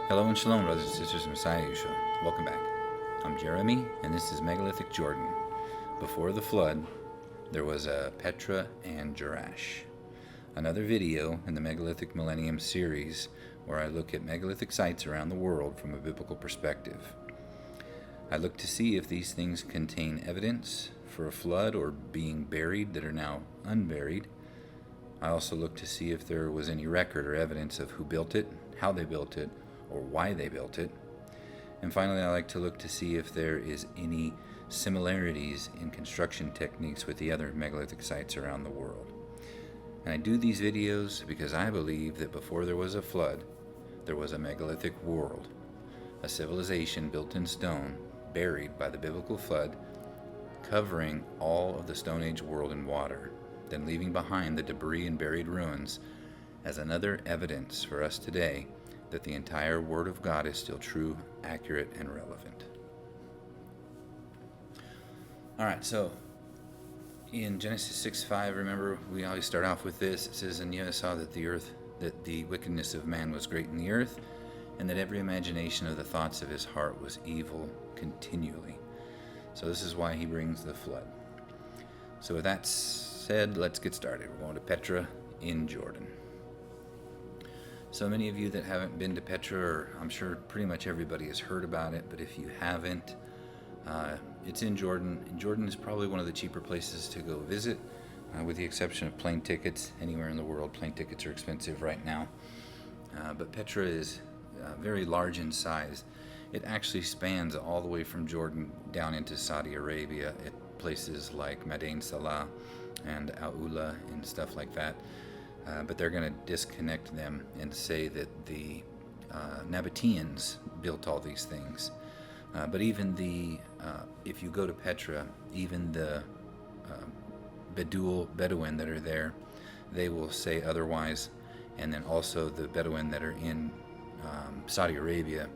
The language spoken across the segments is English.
Hello and shalom, brothers and sisters of Messiah Yeshua. Welcome back. I'm Jeremy, and this is Megalithic Jordan. Before the flood, there was a Petra and Jerash. Another video in the Megalithic Millennium series where I look at megalithic sites around the world from a biblical perspective. I look to see if these things contain evidence for a flood or being buried that are now unburied. I also look to see if there was any record or evidence of who built it, how they built it, or why they built it. And finally, I like to look to see if there is any similarities in construction techniques with the other megalithic sites around the world. And I do these videos because I believe that before there was a flood, there was a megalithic world, a civilization built in stone, buried by the biblical flood, covering all of the Stone Age world in water, then leaving behind the debris and buried ruins as another evidence for us today that the entire Word of God is still true, accurate, and relevant. All right, so in Genesis 6:5, remember, we always start off with this. It says, "And Yahweh saw that the wickedness of man was great in the earth, and that every imagination of the thoughts of his heart was evil continually." So this is why he brings the flood. So with that said, let's get started. We're going to Petra in Jordan. So many of you that haven't been to Petra, or I'm sure pretty much everybody has heard about it, but if you haven't, it's in Jordan. And Jordan is probably one of the cheaper places to go visit, with the exception of plane tickets. Anywhere in the world, plane tickets are expensive right now. But Petra is very large in size. It actually spans all the way from Jordan down into Saudi Arabia at places like Madain Salah and Aula and stuff like that. But they're going to disconnect them and say that the Nabateans built all these things. But even if you go to Petra, even the Bedouin that are there, they will say otherwise. And then also the Bedouin that are in Saudi Arabia,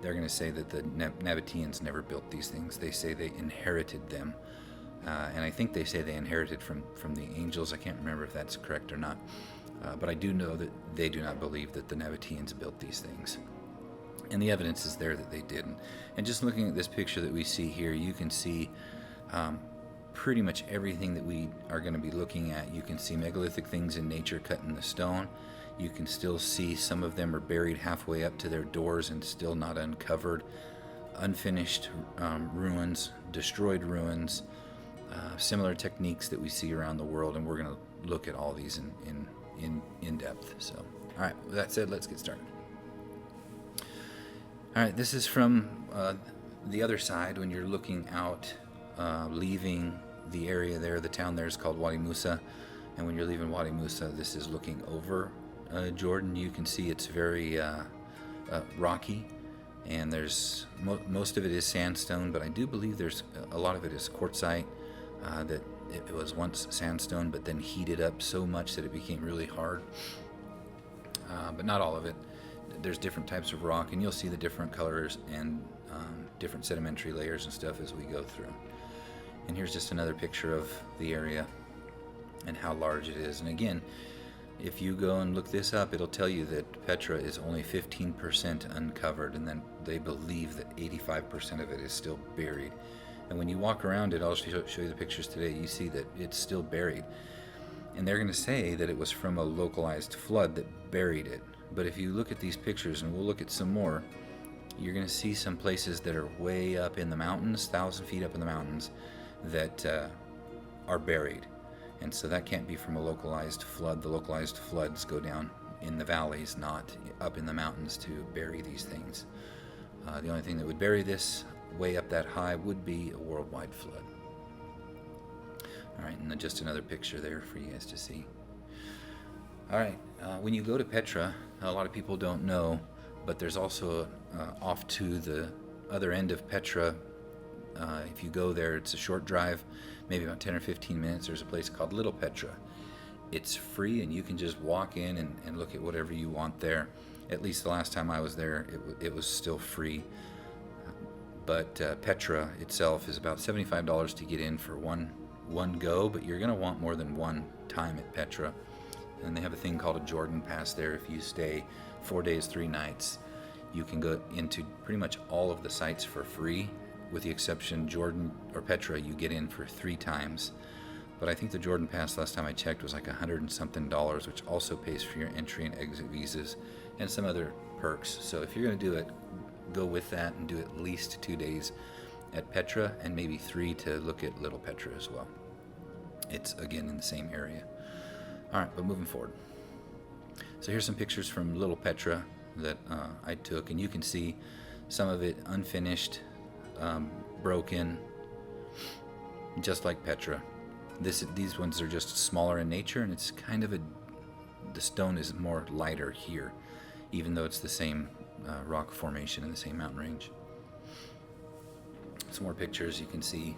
they're going to say that the Nabateans never built these things. They say they inherited them. And I think they say they inherited from the angels. I can't remember if that's correct or not. But I do know that they do not believe that the Nabateans built these things. And the evidence is there that they didn't. And just looking at this picture that we see here, you can see pretty much everything that we are going to be looking at. You can see megalithic things in nature cut in the stone. You can still see some of them are buried halfway up to their doors and still not uncovered. Unfinished ruins, destroyed ruins, similar techniques that we see around the world. And we're going to look at all these in depth. So, all right, with that said, let's get started. All right, this is from the other side when you're looking out, leaving the area there. The town there is called Wadi Musa, and when you're leaving Wadi Musa, this is looking over Jordan. You can see it's very rocky, and there's most of it is sandstone, but I do believe there's a lot of it is quartzite that it was once sandstone, but then heated up so much that it became really hard. But not all of it. There's different types of rock, and you'll see the different colors and different sedimentary layers and stuff as we go through. And here's just another picture of the area and how large it is. And again, if you go and look this up, it'll tell you that Petra is only 15% uncovered, and then they believe that 85% of it is still buried. And when you walk around it, I'll show you the pictures today, you see that it's still buried. And they're going to say that it was from a localized flood that buried it. But if you look at these pictures, and we'll look at some more, you're going to see some places that are way up in the mountains, 1,000 feet up in the mountains, that are buried. And so that can't be from a localized flood. The localized floods go down in the valleys, not up in the mountains to bury these things. The only thing that would bury this way up that high would be a worldwide flood. All right, and then just another picture there for you guys to see. All right, when you go to Petra, a lot of people don't know, but there's also off to the other end of Petra. If you go there, it's a short drive, maybe about 10 or 15 minutes. There's a place called Little Petra. It's free, and you can just walk in and look at whatever you want there. At least the last time I was there, it was still free. But Petra itself is about $75 to get in for one go, but you're going to want more than one time at Petra. And they have a thing called a Jordan Pass there. If you stay 4 days, 3 nights, You can go into pretty much all of the sites for free, with the exception Jordan or Petra, you get in for 3 times. But I think the Jordan Pass, last time I checked, was like $100 and something, which also pays for your entry and exit visas and some other perks. So if you're going to do it, go with that and do at least 2 days at Petra, and maybe 3 to look at Little Petra as well. It's, again, in the same area. All right, but moving forward. So here's some pictures from Little Petra that I took, and you can see some of it unfinished, broken, just like Petra. These ones are just smaller in nature, and it's kind of the stone is more lighter here, even though it's the same rock formation in the same mountain range. Some more pictures you can see.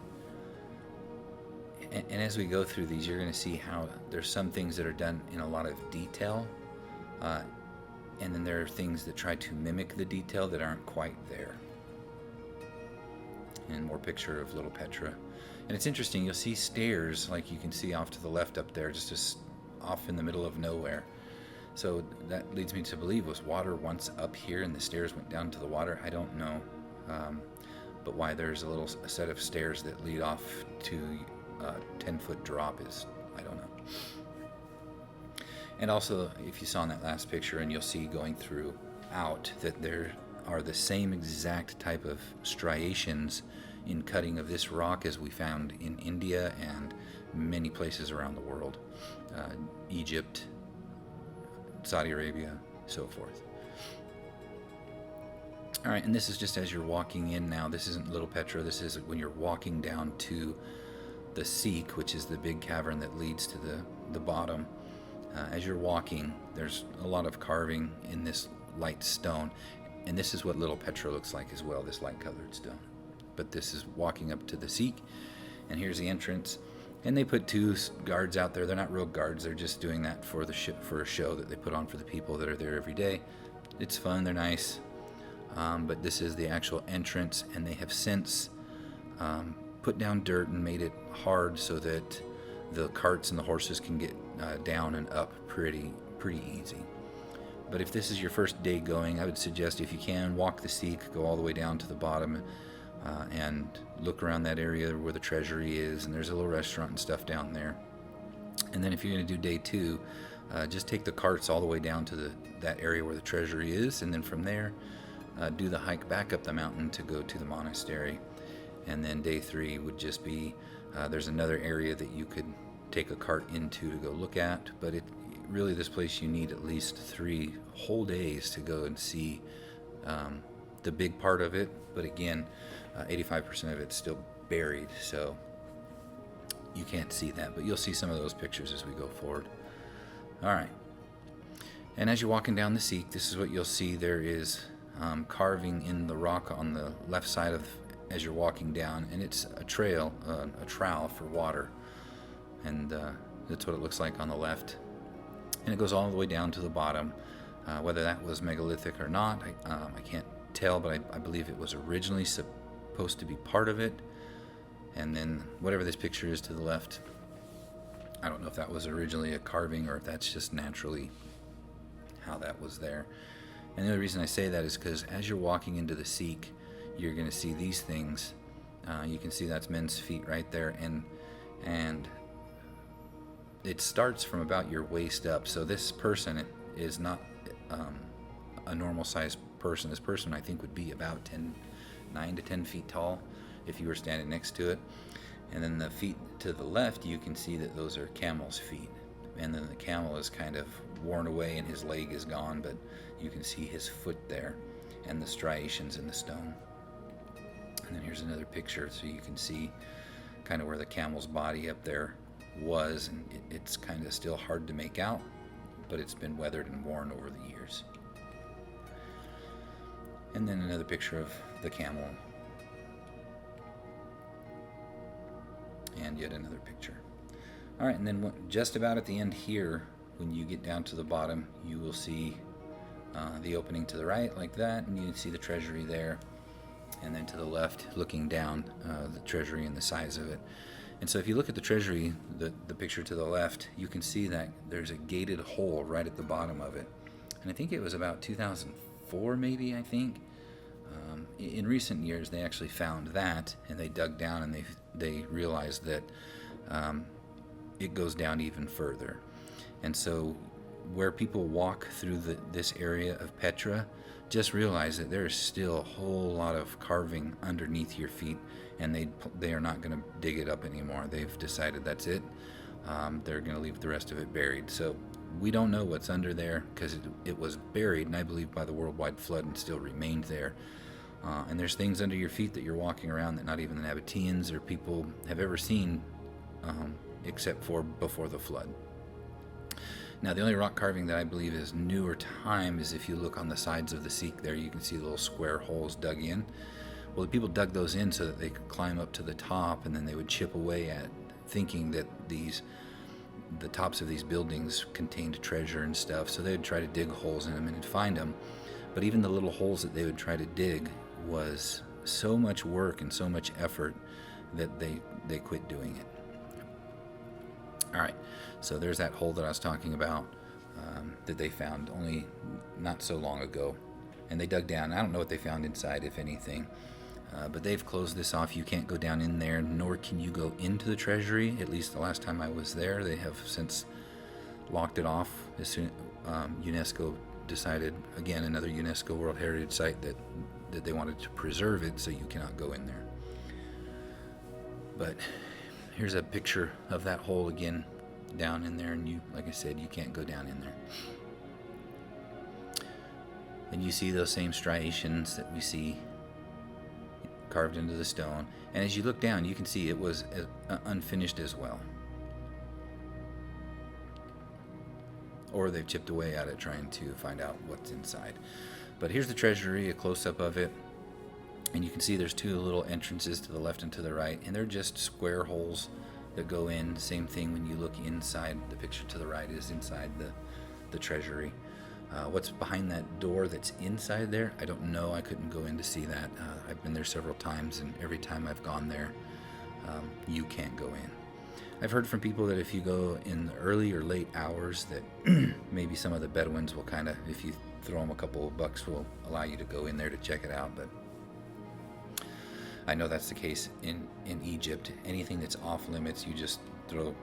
And as we go through these, you're going to see how there's some things that are done in a lot of detail, and then there are things that try to mimic the detail that aren't quite there. And more picture of Little Petra. And it's interesting, you'll see stairs, like you can see off to the left up there, just off in the middle of nowhere. So that leads me to believe, was water once up here and the stairs went down to the water? I don't know. But why there's a set of stairs that lead off to a 10-foot drop is, I don't know. And also, if you saw in that last picture, and you'll see going through out, that there are the same exact type of striations in cutting of this rock as we found in India and many places around the world. Egypt, Saudi Arabia, so forth. All right, and this is just as you're walking in now. This isn't Little Petra. This is when you're walking down to the Seek, which is the big cavern that leads to the bottom. As you're walking, there's a lot of carving in this light stone, and this is what Little Petra looks like as well, this light-colored stone. But this is walking up to the Seek, and here's the entrance. And they put 2 guards out there. They're not real guards. They're just doing that for for a show that they put on for the people that are there every day. It's fun. They're nice. But this is the actual entrance, and they have since put down dirt and made it hard so that the carts and the horses can get down and up pretty easy. But if this is your first day going, I would suggest, if you can, walk the Seek, go all the way down to the bottom, and look around that area where the treasury is, and there's a little restaurant and stuff down there. And then if you're going to do day 2, just take the carts all the way down to that area where the treasury is, and then from there do the hike back up the mountain to go to the monastery. And then day 3 would just be, there's another area that you could take a cart into to go look at, but really this place you need at least 3 whole days to go and see the big part of it. But again, 85% of it's still buried, so you can't see that, but you'll see some of those pictures as we go forward. All right, and as you're walking down the Seek, this is what you'll see. There is carving in the rock on the left side as you're walking down, and it's a trowel for water, and that's what it looks like on the left. And it goes all the way down to the bottom. Whether that was megalithic or not, I can't tell, but I believe it was originally supposed to be part of it. And then whatever this picture is to the left, I don't know if that was originally a carving or if that's just naturally how that was there. And the only reason I say that is because as you're walking into the Seek, you're going to see these things. You can see that's men's feet right there, and it starts from about your waist up. So this person is not a normal sized person. This person, I think, would be about 9 to 10 feet tall if you were standing next to it. And then the feet to the left, you can see that those are camel's feet. And then the camel is kind of worn away and his leg is gone, but you can see his foot there and the striations in the stone. And then here's another picture so you can see kind of where the camel's body up there was, and it's kind of still hard to make out, but it's been weathered and worn over the years. And then another picture of the camel, and yet another picture. All right, and then just about at the end here, when you get down to the bottom, you will see the opening to the right like that, and you can see the treasury there. And then to the left, looking down, the treasury and the size of it. And so if you look at the treasury, the picture to the left, you can see that there's a gated hole right at the bottom of it. And I think it was about 2,000 4 maybe, I think. In recent years, they actually found that, and they dug down, and they realized that it goes down even further. And so where people walk through this area of Petra, just realize that there is still a whole lot of carving underneath your feet, and they are not going to dig it up anymore. They've decided that's it. They're going to leave the rest of it buried. So we don't know what's under there, because it was buried, and I believe by the worldwide flood, and still remained there. And there's things under your feet that you're walking around that not even the Nabateans or people have ever seen, except for before the flood. Now, the only rock carving that I believe is newer time is if you look on the sides of the Sikh there, you can see little square holes dug in. Well, the people dug those in so that they could climb up to the top, and then they would chip away at, thinking that the tops of these buildings contained treasure and stuff. So they would try to dig holes in them and find them. But even the little holes that they would try to dig was so much work and so much effort that they quit doing it. All right, so there's that hole that I was talking about that they found only not so long ago. And they dug down. I don't know what they found inside, if anything. But they've closed this off. You can't go down in there, nor can you go into the treasury. At least the last time I was there, they have since locked it off. As soon UNESCO decided, again, another UNESCO World Heritage Site, that they wanted to preserve it, so you cannot go in there. But here's a picture of that hole again down in there, and you, like I said, you can't go down in there. And you see those same striations that we see carved into the stone. And as you look down, you can see it was unfinished as well. Or they've chipped away at it trying to find out what's inside. But here's the treasury, a close-up of it. And you can see there's 2 little entrances to the left and to the right. And they're just square holes that go in. Same thing when you look inside. The picture to the right is inside the treasury. What's behind that door that's inside there, I don't know. I couldn't go in to see that. I've been there several times, and every time I've gone there, you can't go in. I've heard from people that if you go in the early or late hours, that maybe some of the Bedouins will kind of, if you throw them a couple of bucks, will allow you to go in there to check it out. But I know that's the case in Egypt. Anything that's off limits, you just throw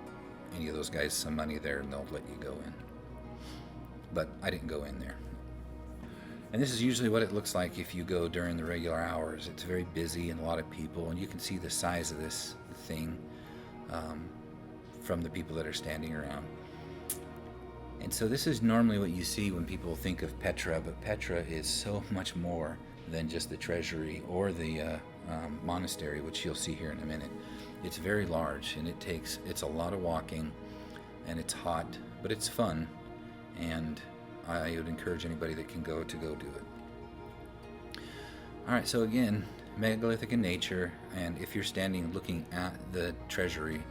any of those guys some money there and they'll let you go in. But I didn't go in there. And this is usually what it looks like if you go during the regular hours. It's very busy and a lot of people, and you can see the size of this thing from the people that are standing around. And so this is normally what you see when people think of Petra, but Petra is so much more than just the treasury or the monastery, which you'll see here in a minute. It's very large, and it's a lot of walking, and it's hot, but it's fun, and I would encourage anybody that can go to go do it. All right, so again, megalithic in nature, and if you're standing looking at the treasury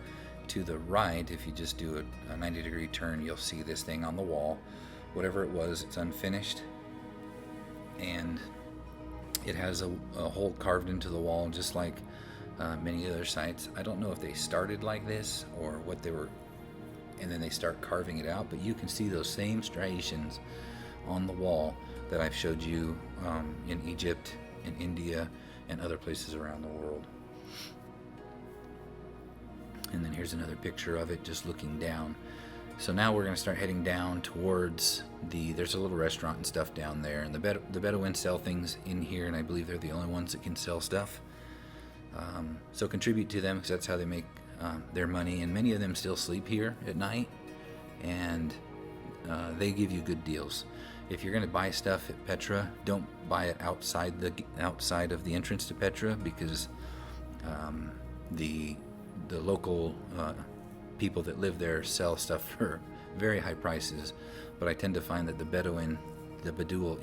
to the right, if you just do a 90-degree turn, you'll see this thing on the wall. Whatever it was, it's unfinished, and it has a hole carved into the wall, just like many other sites. I don't know if they started like this or what they were, and then they start carving it out, but you can see those same striations on the wall that I've showed you in Egypt, in India, and other places around the world. And then here's another picture of it just looking down. So now we're going to start heading down towards there's a little restaurant and stuff down there, and the Bedouins sell things in here, and I believe they're the only ones that can sell stuff. So contribute to them, because that's how they make their money, and many of them still sleep here at night, and they give you good deals. If you're going to buy stuff at Petra, don't buy it outside of the entrance to Petra, because the local people that live there sell stuff for very high prices. But I tend to find that the Bedouin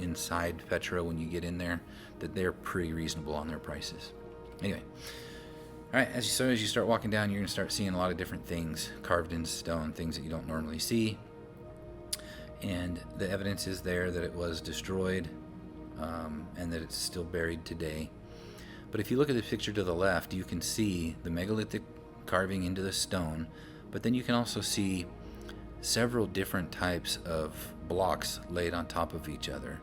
inside Petra, when you get in there, that they're pretty reasonable on their prices. Anyway, all right, as soon as you start walking down, you're going to start seeing a lot of different things carved in stone, things that you don't normally see. And the evidence is there that it was destroyed and that it's still buried today. But if you look at the picture to the left, you can see the megalithic carving into the stone, but then you can also see several different types of blocks laid on top of each other.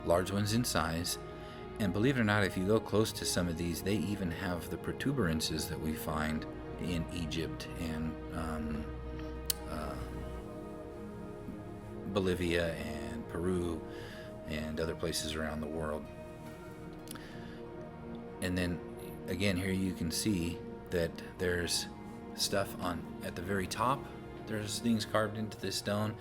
large ones in size. And believe it or not, if you go close to some of these, they even have the protuberances that we find in Egypt and Bolivia and Peru and other places around the world. And then again, here you can see that there's stuff on at the very top. There's things carved into this stone,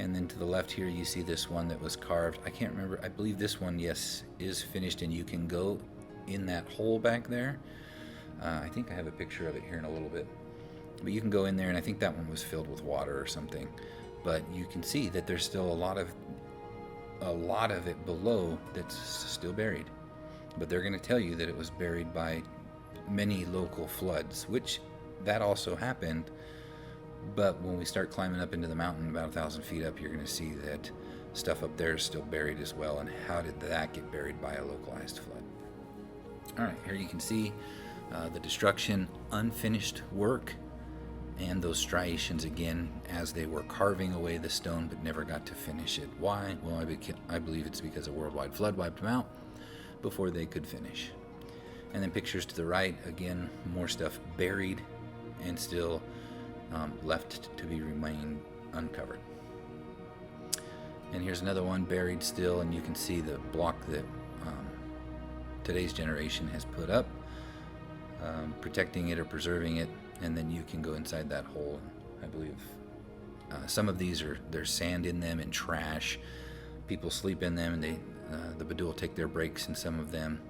and then to the left here you see this one that was carved. I can't remember. I believe this one, yes, is finished, and you can go in that hole back there. I think I have a picture of it here in a little bit, but you can go in there, and I think that one was filled with water or something. But you can see that there's still a lot of it below that's still buried. But they're going to tell you that it was buried by many local floods, which that also happened. But when we start climbing up into the mountain about 1,000 feet up, you're going to see that stuff up there is still buried as well. And how did that get buried by a localized flood? All right, here you can see the destruction, unfinished work, and those striations again as they were carving away the stone but never got to finish it. Why? Well, I believe it's because a worldwide flood wiped them out before they could finish. And then pictures to the right, again, more stuff buried and still left to be remain uncovered. And here's another one buried still, and you can see the block that today's generation has put up, protecting it or preserving it. And then you can go inside that hole. I believe some of these there's sand in them and trash. People sleep in them, and the Badu will take their breaks in some of them.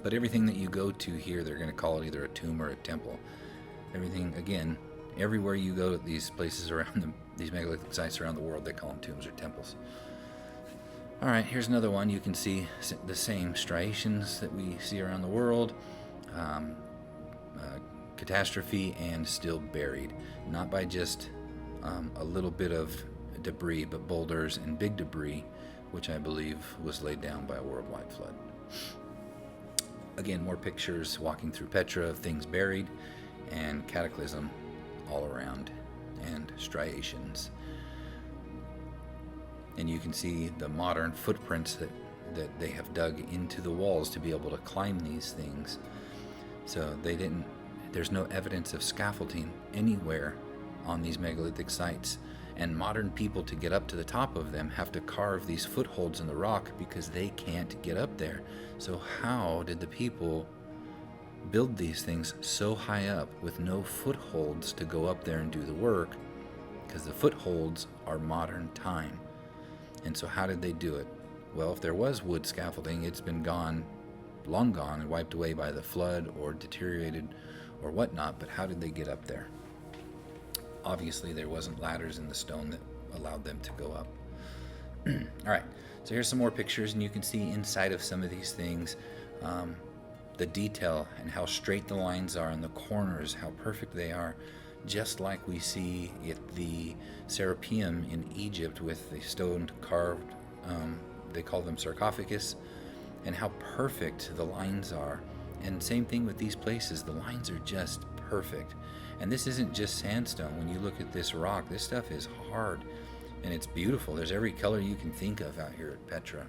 But everything that you go to here, they're going to call it either a tomb or a temple. Everything, again, everywhere you go to these places around these megalithic sites around the world, they call them tombs or temples. All right, here's another one. You can see the same striations that we see around the world. Catastrophe and still buried, not by just a little bit of debris, but boulders and big debris, which I believe was laid down by a worldwide flood. Again, more pictures walking through Petra of things buried and cataclysm all around and striations. And you can see the modern footprints that they have dug into the walls to be able to climb these things. So there's no evidence of scaffolding anywhere on these megalithic sites. And modern people, to get up to the top of them, have to carve these footholds in the rock because they can't get up there. So how did the people build these things so high up with no footholds to go up there and do the work? Because the footholds are modern time. And so how did they do it? Well, if there was wood scaffolding, it's been gone, long gone, and wiped away by the flood or deteriorated or whatnot. But how did they get up there? Obviously, there wasn't ladders in the stone that allowed them to go up. All right, so here's some more pictures, and you can see inside of some of these things the detail and how straight the lines are in the corners, how perfect they are, just like we see at the Serapeum in Egypt with the stone carved, they call them sarcophagus, and how perfect the lines are. And same thing with these places, the lines are just perfect. And this isn't just sandstone. When you look at this rock, this stuff is hard and it's beautiful. There's every color you can think of out here at Petra.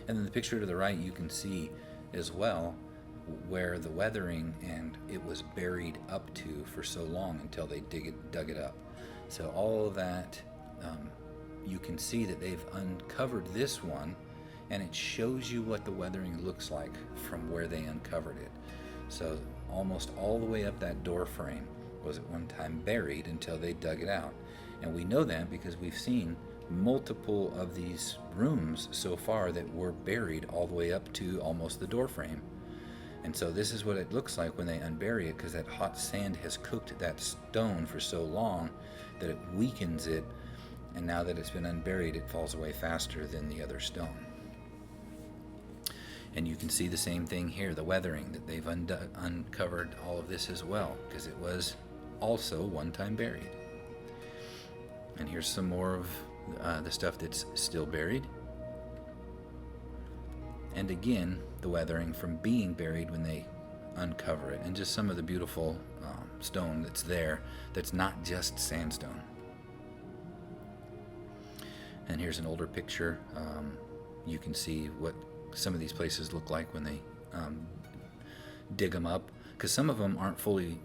And then the picture to the right, you can see as well where the weathering and it was buried up to for so long until they dug it up. So all of that, you can see that they've uncovered this one, and it shows you what the weathering looks like from where they uncovered it. So almost all the way up that door frame was at one time buried until they dug it out. And we know that because we've seen multiple of these rooms so far that were buried all the way up to almost the door frame. And so this is what it looks like when they unbury it, because that hot sand has cooked that stone for so long that it weakens it, and now that it's been unburied, it falls away faster than the other stone. And you can see the same thing here, the weathering, that they've uncovered all of this as well, because it was also one time buried. And here's some more of the stuff that's still buried. And again, the weathering from being buried when they uncover it, and just some of the beautiful stone that's there that's not just sandstone. And here's an older picture you can see what some of these places look like when they dig them up, because some of them aren't fully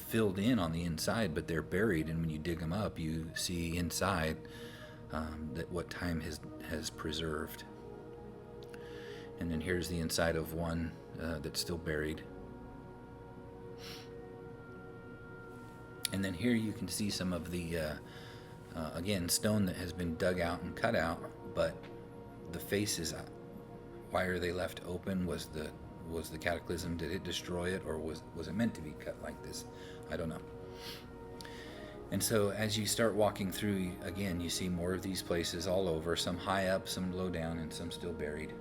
filled in on the inside, but they're buried, and when you dig them up, you see inside that what time has preserved. And then here's the inside of one that's still buried. And then here you can see some of the again, stone that has been dug out and cut out, but the faces, why are they left open? Was the cataclysm, did it destroy it, or was it meant to be cut like this? I don't know. And so as you start walking through, again, you see more of these places all over, some high up, some low down, and some still buried.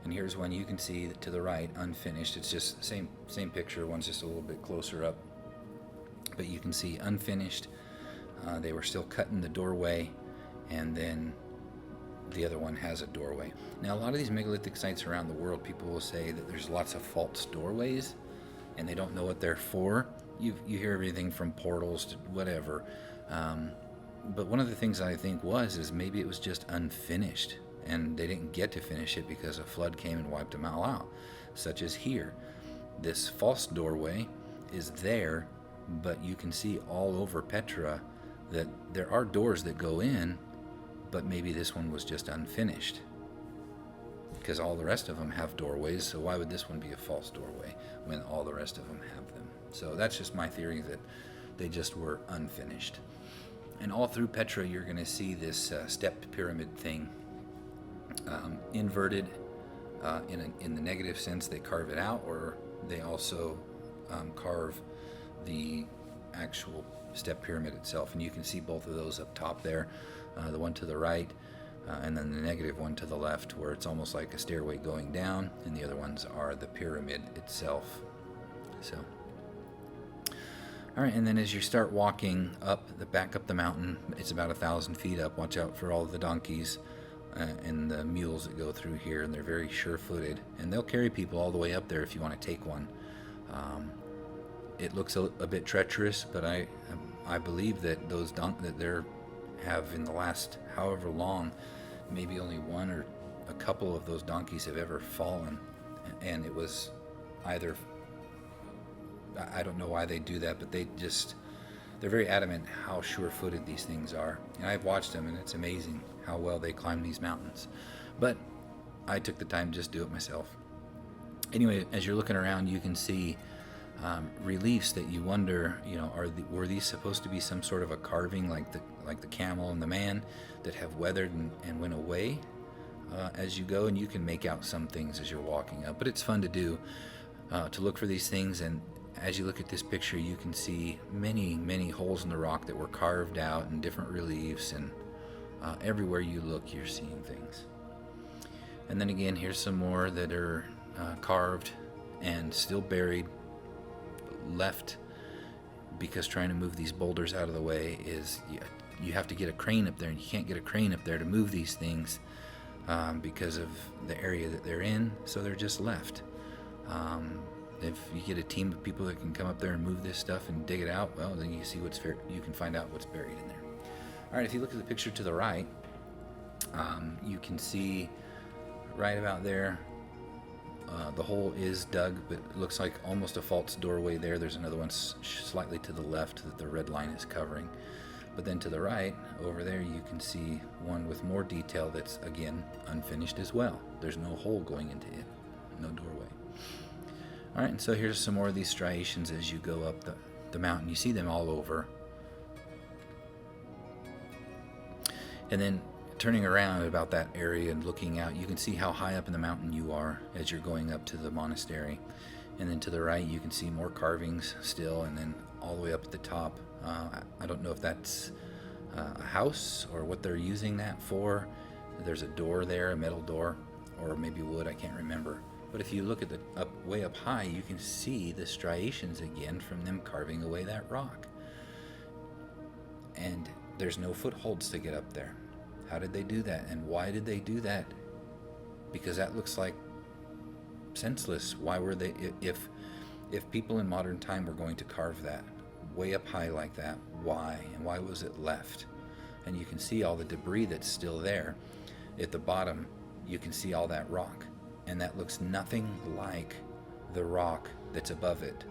And here's one you can see to the right, unfinished. It's just same picture, one's just a little bit closer up. But you can see unfinished. They were still cutting the doorway, and then the other one has a doorway. Now, a lot of these megalithic sites around the world, people will say that there's lots of false doorways, and they don't know what they're for. You hear everything from portals to whatever. But one of the things I think is maybe it was just unfinished, and they didn't get to finish it because a flood came and wiped them all out, such as here. This false doorway is there, but you can see all over Petra that there are doors that go in, but maybe this one was just unfinished, because all the rest of them have doorways, so why would this one be a false doorway when all the rest of them have them? So that's just my theory, that they just were unfinished. And all through Petra you're going to see this stepped pyramid thing, inverted in the negative sense. They carve it out, or they also carve the actual step pyramid itself, and you can see both of those up top there, the one to the right and then the negative one to the left, where it's almost like a stairway going down, and the other ones are the pyramid itself. So all right, and then as you start walking back up the mountain, it's about 1,000 feet up. Watch out for all the donkeys and the mules that go through here, and they're very sure-footed, and they'll carry people all the way up there if you want to take one. It looks a bit treacherous, but I believe that those that there have in the last however long, maybe only one or a couple of those donkeys have ever fallen, and it was either, I don't know why they do that, but they're very adamant how sure-footed these things are. And I've watched them, and it's amazing how well they climb these mountains. But I took the time to just do it myself. Anyway, as you're looking around, you can see reliefs that you wonder, were these supposed to be some sort of a carving, like the camel and the man, that have weathered and went away as you go, and you can make out some things as you're walking up. But it's fun to do, to look for these things. And as you look at this picture, you can see many holes in the rock that were carved out in different reliefs, and everywhere you look, you're seeing things. And then again, here's some more that are carved and still buried, left because trying to move these boulders out of the way is, you have to get a crane up there, and you can't get a crane up there to move these things because of the area that they're in, so they're just left. If you get a team of people that can come up there and move this stuff and dig it out, well, then you see you can find out what's buried in there. All right, if you look at the picture to the right, you can see right about there, the hole is dug, but it looks like almost a false doorway there. There's another one slightly to the left that the red line is covering. But then to the right, over there, you can see one with more detail that's, again, unfinished as well. There's no hole going into it, no doorway. All right, and so here's some more of these striations as you go up the mountain. You see them all over. And then turning around about that area and looking out, you can see how high up in the mountain you are as you're going up to the monastery. And then to the right, you can see more carvings still, and then all the way up at the top. I don't know if that's a house or what they're using that for. There's a door there, a metal door, or maybe wood, I can't remember. But if you look at way up high, you can see the striations again from them carving away that rock. And there's no footholds to get up there. How did they do that? And why did they do that? Because that looks like senseless. Why were they, if people in modern time were going to carve that way up high like that, why? And why was it left? And you can see all the debris that's still there. at the bottom, you can see all that rock, and that looks nothing like the rock that's above it.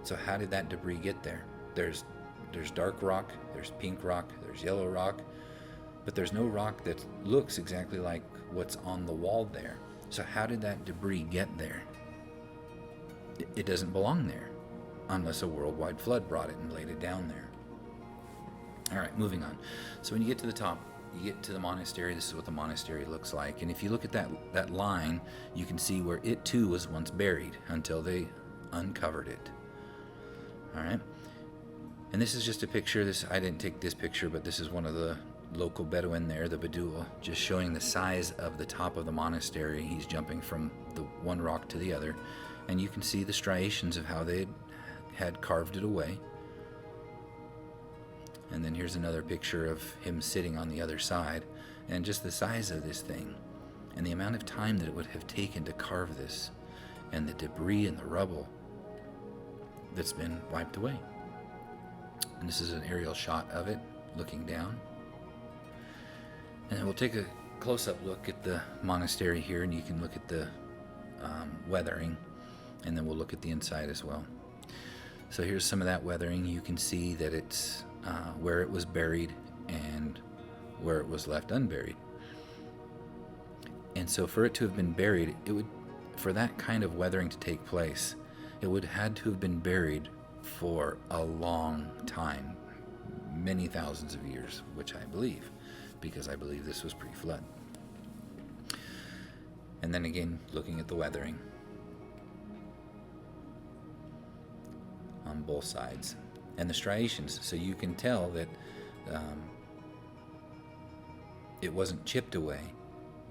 So how did that debris get there? There's dark rock, there's pink rock, there's yellow rock, but there's no rock that looks exactly like what's on the wall there. So how did that debris get there? It doesn't belong there, unless a worldwide flood brought it and laid it down there. All right, moving on. So when you get to the top, you get to the monastery. This is what the monastery looks like. And if you look at that line, you can see where it too was once buried until they uncovered it. All right. And this is just a picture. I didn't take this picture, but this is one of the local Bedouin there, the Bedouin, just showing the size of the top of the monastery. He's jumping from the one rock to the other. And you can see the striations of how they had carved it away. And then here's another picture of him sitting on the other side, and just the size of this thing and the amount of time that it would have taken to carve this, and the debris and the rubble that's been wiped away. And this is an aerial shot of it looking down. And we'll take a close-up look at the monastery here, and you can look at the weathering, and then we'll look at the inside as well. So here's some of that weathering. You can see that it's where it was buried and where it was left unburied. And so for it to have been buried, for that kind of weathering to take place, it would have had to have been buried for a long time, many thousands of years, which I believe, because I believe this was pre-flood. And then again, looking at the weathering on both sides. And the striations, so you can tell that it wasn't chipped away.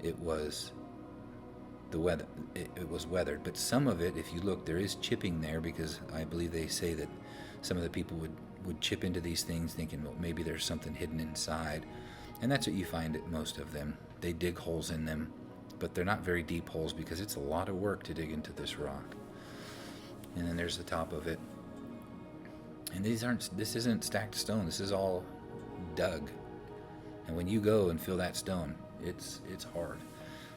It was the weather. It was weathered, but some of it, if you look, there is chipping there, because I believe they say that some of the people would chip into these things, thinking, well, maybe there's something hidden inside, and that's what you find at most of them. They dig holes in them, but they're not very deep holes because it's a lot of work to dig into this rock. And then there's the top of it. And this isn't stacked stone. This is all dug. And when you go and feel that stone, it's hard.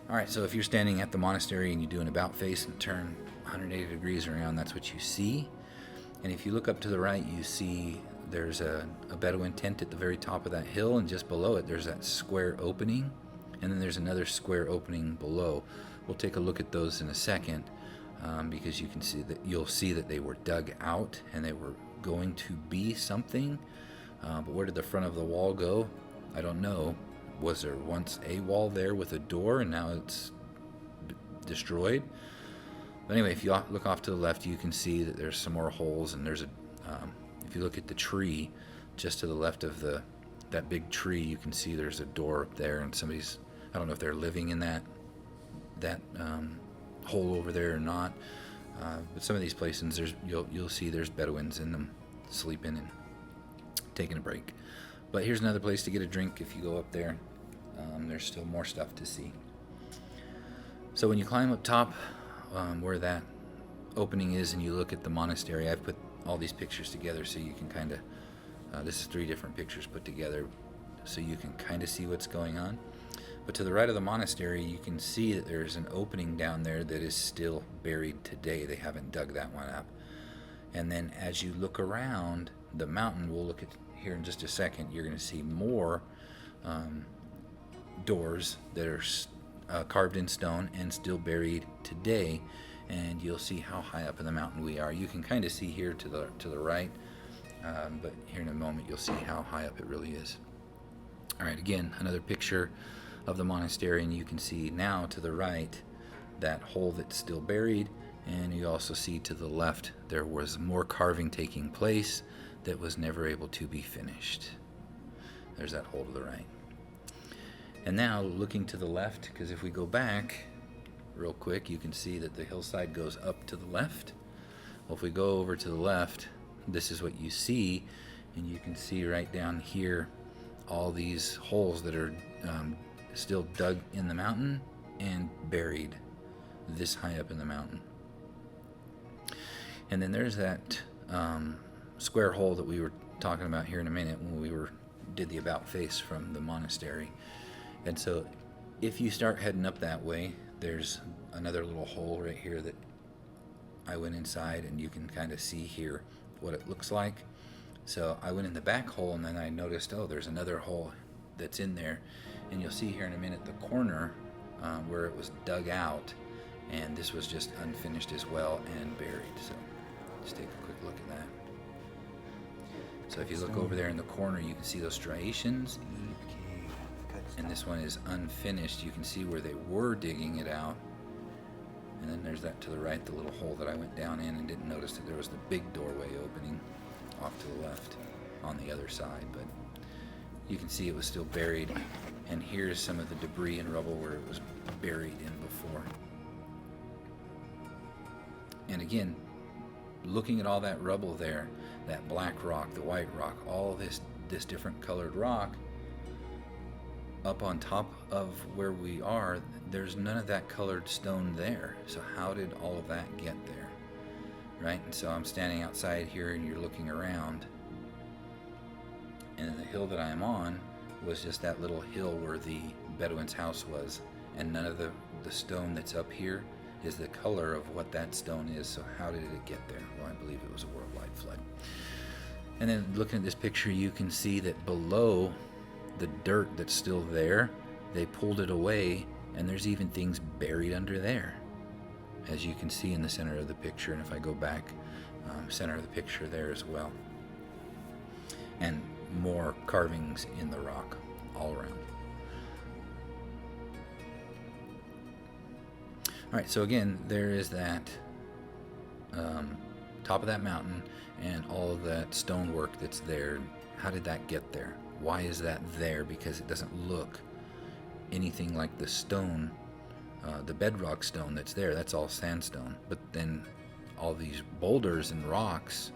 All right, so if you're standing at the monastery and you do an about face and turn 180 degrees around, that's what you see. And if you look up to the right, you see there's a Bedouin tent at the very top of that hill, and just below it there's that square opening, and then there's another square opening below. We'll take a look at those in a second, because you'll see that they were dug out and they were going to be something, but where did the front of the wall go? I don't know. Was there once a wall there with a door and now it's destroyed? But anyway, if you look off to the left, you can see that there's some more holes, and there's if you look at the tree just to the left of that big tree, you can see there's a door up there, and I don't know if they're living in that hole over there or not. But some of these places, you'll see there's Bedouins in them, sleeping and taking a break. But here's another place to get a drink if you go up there. There's still more stuff to see. So when you climb up top, where that opening is, and you look at the monastery, I've put all these pictures together so you can kind of, this is 3 different pictures put together so you can kind of see what's going on. But to the right of the monastery, you can see that there's an opening down there that is still buried today. They haven't dug that one up. And then as you look around the mountain, we'll look at here in just a second, you're going to see more doors that are carved in stone and still buried today. And you'll see how high up in the mountain we are. You can kind of see here to the right, but here in a moment you'll see how high up it really is. All right, again, another picture of the monastery, and you can see now to the right that hole that's still buried, and you also see to the left there was more carving taking place that was never able to be finished. There's that hole to the right. And now looking to the left, because if we go back real quick, you can see that the hillside goes up to the left. Well, if we go over to the left, this is what you see, and you can see right down here all these holes that are still dug in the mountain and buried this high up in the mountain. And then there's that square hole that we were talking about here in a minute when we did the about face from the monastery. And so If you start heading up that way, there's another little hole right here that I went inside, and you can kind of see here what it looks like. So I went in the back hole, and then I noticed, oh, there's another hole that's in there. And you'll see here in a minute the corner where it was dug out, and this was just unfinished as well and buried. So just take a quick look at that. So if you look over there in the corner, you can see those striations. And this one is unfinished. You can see where they were digging it out. And then there's that to the right, the little hole that I went down in and didn't notice that there was the big doorway opening off to the left on the other side. But you can see it was still buried. And here's some of the debris and rubble where it was buried in before. And again, looking at all that rubble there, that black rock, the white rock, all this different colored rock, up on top of where we are, there's none of that colored stone there. So how did all of that get there? Right? And so I'm standing outside here, and you're looking around, and the hill that I'm on was just that little hill where the Bedouin's house was, and none of the stone that's up here is the color of what that stone is. So how did it get there? Well, I believe it was a worldwide flood. And then looking at this picture, you can see that below the dirt that's still there, they pulled it away, and there's even things buried under there, as you can see in the center of the picture. And if I go back, center of the picture there as well, and more carvings in the rock all around. All right, so again, there is that top of that mountain and all of that stonework that's there. How did that get there? Why is that there? Because it doesn't look anything like the stone, the bedrock stone that's there. That's all sandstone. But then all these boulders and rocks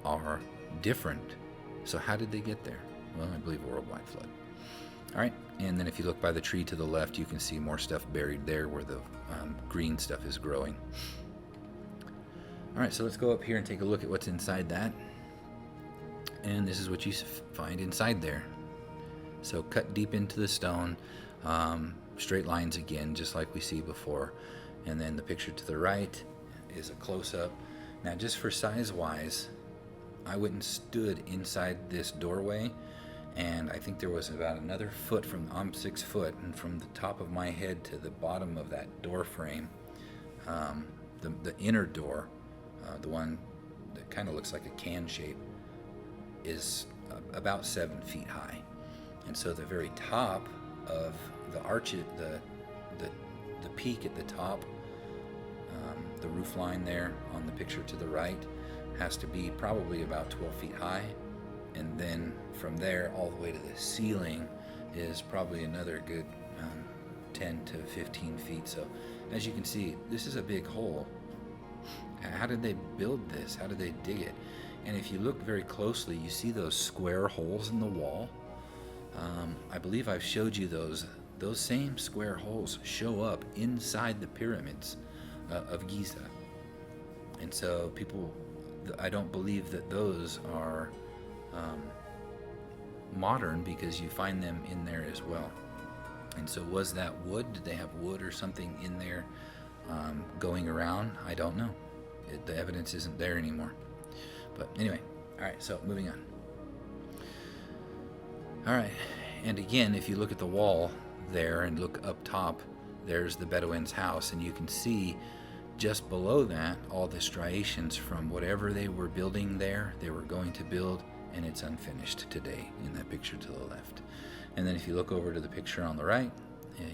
are different. So how did they get there? Well, I believe a worldwide flood. All right, and then if you look by the tree to the left, you can see more stuff buried there where the green stuff is growing. All right, so let's go up here and take a look at what's inside that. And this is what you find inside there. So cut deep into the stone, straight lines again, just like we see before. And then the picture to the right is a close-up. Now, just for size-wise, I went and stood inside this doorway, and I think there was about another foot from, I'm 6 foot, and from the top of my head to the bottom of that door frame, the inner door, the one that kind of looks like a can shape, is about 7 feet high. And so the very top of the arch, the peak at the top, the roof line there on the picture to the right, has to be probably about 12 feet high. And then from there all the way to the ceiling is probably another good 10 to 15 feet. So as you can see, this is a big hole. How did they build this? How did they dig it? And if you look very closely, you see those square holes in the wall. I believe I've showed you those. Those same square holes show up inside the pyramids of Giza. And so people, I don't believe that those are modern, because you find them in there as well. And so was that wood? Did they have wood or something in there going around? I don't know. The evidence isn't there anymore. But anyway, all right, so moving on. All right, and again, if you look at the wall there and look up top, there's the Bedouin's house, and you can see just below that all the striations from whatever they were building there, they were going to build, and it's unfinished today in that picture to the left. And then if you look over to the picture on the right,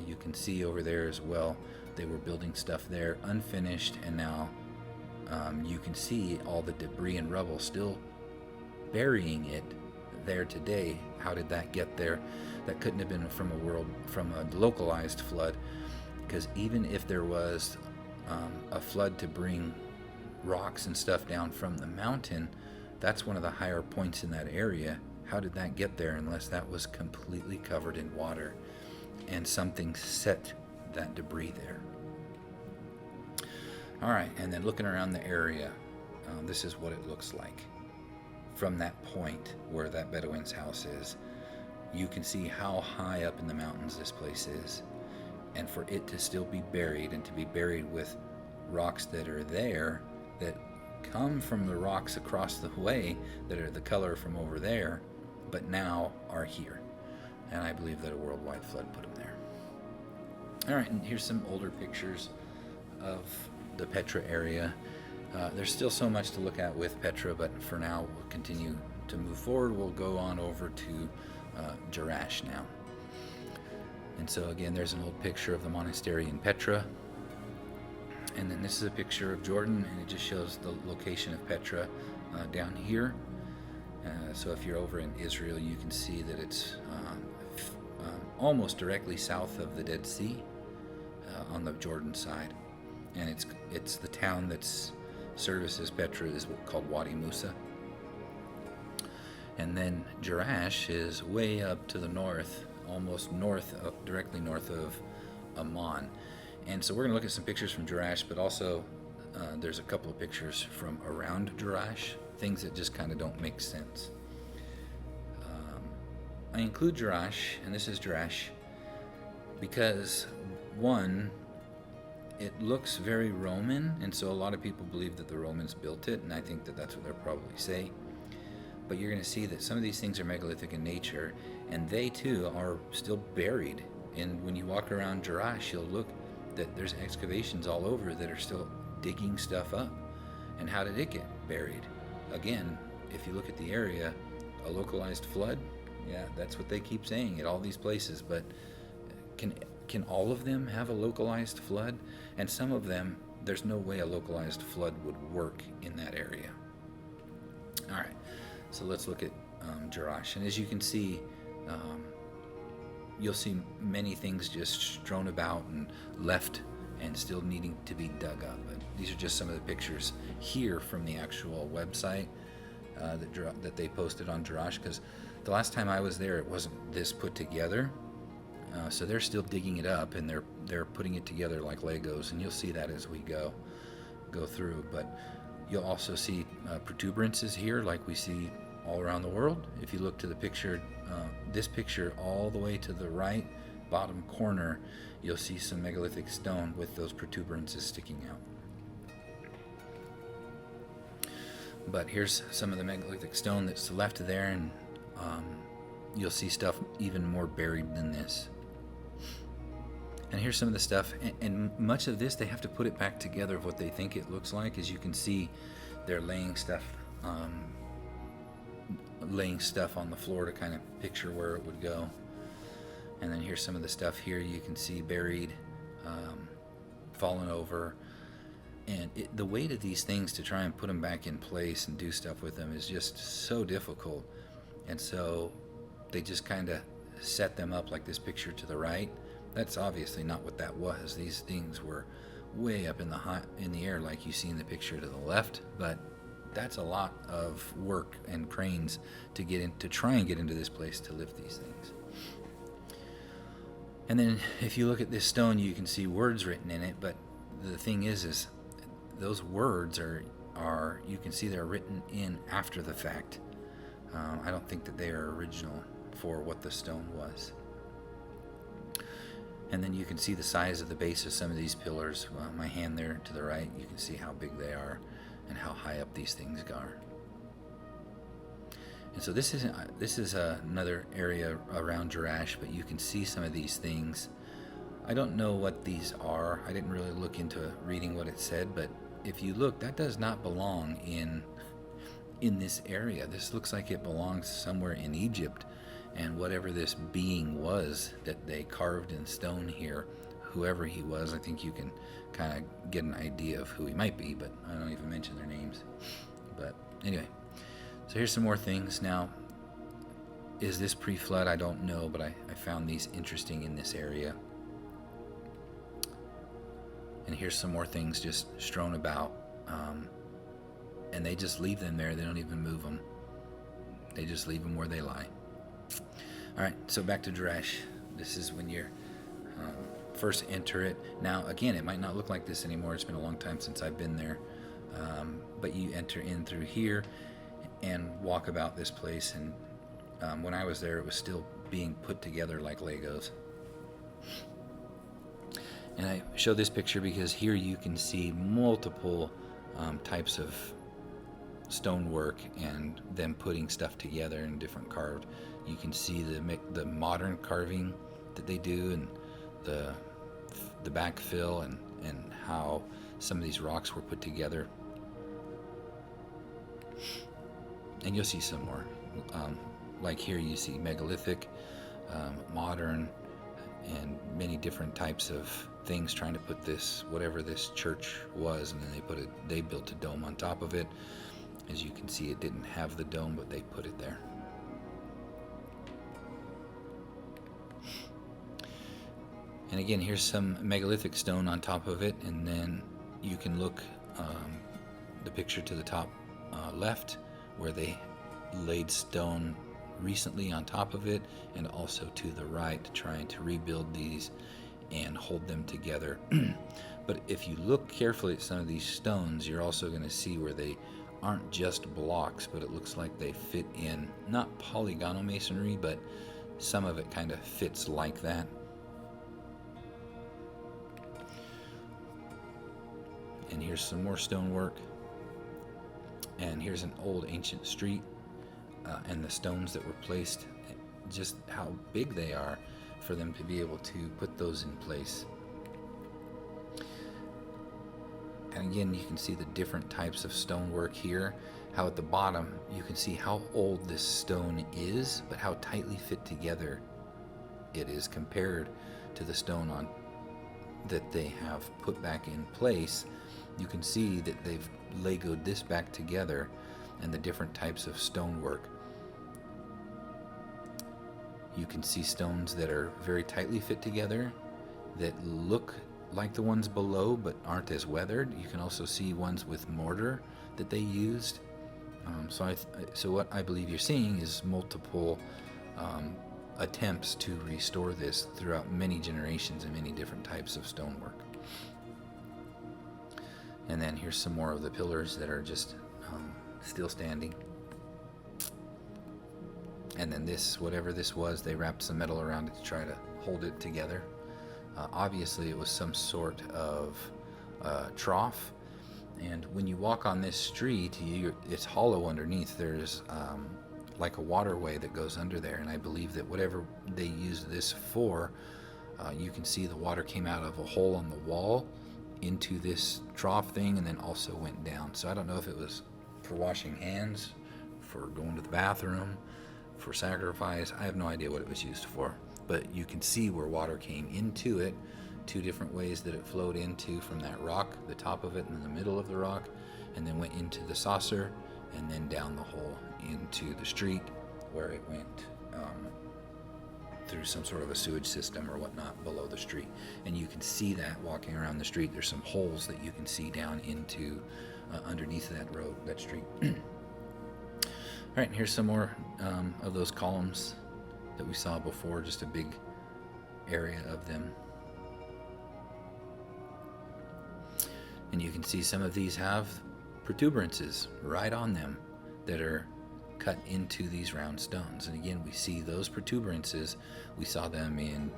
you can see over there as well, they were building stuff there unfinished, and now you can see all the debris and rubble still burying it there today. How did that get there? That couldn't have been from a localized flood, because even if there was a flood to bring rocks and stuff down from the mountain, that's one of the higher points in that area. How did that get there unless that was completely covered in water and something set that debris there? All right, and then looking around the area, this is what it looks like from that point where that Bedouin's house is. You can see how high up in the mountains this place is. and for it to still be buried, and to be buried with rocks that are there that come from the rocks across the way that are the color from over there, but now are here. And I believe that a worldwide flood put them there. All right, and here's some older pictures of the Petra area. There's still so much to look at with Petra, but for now we'll continue to move forward. We'll go on over to Jerash now. And so again, there's an old picture of the monastery in Petra. And then this is a picture of Jordan, and it just shows the location of Petra down here. So if you're over in Israel, you can see that it's almost directly south of the Dead Sea on the Jordan side. And it's the town that's services Petra is called Wadi Musa. And then Jerash is way up to the north, almost directly north of Amman. And so we're going to look at some pictures from Jerash, but also there's a couple of pictures from around Jerash, things that just kind of don't make sense. I include Jerash, and this is Jerash, because one, it looks very Roman, and so a lot of people believe that the Romans built it, and I think that that's what they'll probably say. But you're going to see that some of these things are megalithic in nature, and they too are still buried. And when you walk around Jerash, you'll look that there's excavations all over that are still digging stuff up. And how did it get buried? Again, if you look at the area, a localized flood, yeah, that's what they keep saying at all these places, but can all of them have a localized flood? And some of them, there's no way a localized flood would work in that area. All right, so let's look at Jerash. And as you can see, you'll see many things just strewn about and left and still needing to be dug up. But these are just some of the pictures here from the actual website that they posted on Jerash, because the last time I was there, it wasn't this put together. So they're still digging it up, and they're putting it together like Legos, and you'll see that as we go through. But you'll also see protuberances here like we see all around the world. If you look to the picture, this picture all the way to the right bottom corner, you'll see some megalithic stone with those protuberances sticking out. But here's some of the megalithic stone that's left there, and you'll see stuff even more buried than this. And here's some of the stuff, and much of this they have to put it back together of what they think it looks like. As you can see, they're laying stuff on the floor to kind of picture where it would go. And then here's some of the stuff here you can see buried, fallen over. And the weight of these things to try and put them back in place and do stuff with them is just so difficult. And so they just kind of set them up like this picture to the right. That's obviously not what that was. These things were way up in the air like you see in the picture to the left, but that's a lot of work and cranes to try and get into this place to lift these things. And then if you look at this stone, you can see words written in it, but the thing is those words are you can see they're written in after the fact. I don't think that they are original for what the stone was. And then you can see the size of the base of some of these pillars. My hand there to the right, you can see how big they are and how high up these things are. And so this is another area around Jerash, but you can see some of these things. I don't know what these are. I didn't really look into reading what it said, but if you look, that does not belong in this area. This looks like it belongs somewhere in Egypt. And whatever this being was that they carved in stone here, whoever he was, I think you can kind of get an idea of who he might be, but I don't even mention their names. But anyway, so here's some more things. Now, is this pre-flood? I don't know, but I found these interesting in this area. And here's some more things just strewn about. And they just leave them there. They don't even move them. They just leave them where they lie. All right, so back to Jerash. This is when you're first enter it. Now, again, it might not look like this anymore. It's been a long time since I've been there. But you enter in through here and walk about this place. And when I was there, it was still being put together like Legos. And I show this picture because here you can see multiple types of stonework and them putting stuff together in different carved. You can see the modern carving that they do, and the backfill, and how some of these rocks were put together. And you'll see some more. Like here you see megalithic, modern, and many different types of things trying to put this, whatever this church was, and then they built a dome on top of it. As you can see, it didn't have the dome, but they put it there. And again, here's some megalithic stone on top of it, and then you can look the picture to the top left, where they laid stone recently on top of it, and also to the right, trying to rebuild these and hold them together. But if you look carefully at some of these stones, you're also going to see where they aren't just blocks, but it looks like they fit in, not polygonal masonry, but some of it kind of fits like that. And here's some more stonework. And here's an old ancient street, and the stones that were placed, just how big they are for them to be able to put those in place. And again, you can see the different types of stonework here, how at the bottom you can see how old this stone is, but how tightly fit together it is compared to the stone that they have put back in place. You can see that they've Legoed this back together, and the different types of stonework. You can see stones that are very tightly fit together, that look like the ones below but aren't as weathered. You can also see ones with mortar that they used. So what I believe you're seeing is multiple attempts to restore this throughout many generations and many different types of stonework. And then here's some more of the pillars that are just still standing. And then this, whatever this was, they wrapped some metal around it to try to hold it together. Obviously, it was some sort of trough. And when you walk on this street, it's hollow underneath. There's like a waterway that goes under there. And I believe that whatever they used this for, you can see the water came out of a hole on the wall into this trough thing, and then also went down. So I don't know if it was for washing hands, for going to the bathroom, for sacrifice. I have no idea what it was used for, but you can see where water came into it, two different ways that it flowed into from that rock, the top of it and the middle of the rock, and then went into the saucer, and then down the hole into the street where it went through some sort of a sewage system or whatnot below the street. And you can see that walking around the street. There's some holes that you can see down into underneath that road, that street. All right, and here's some more of those columns that we saw before, just a big area of them. And you can see some of these have protuberances right on them that are cut into these round stones. And again, we see those protuberances. We saw them in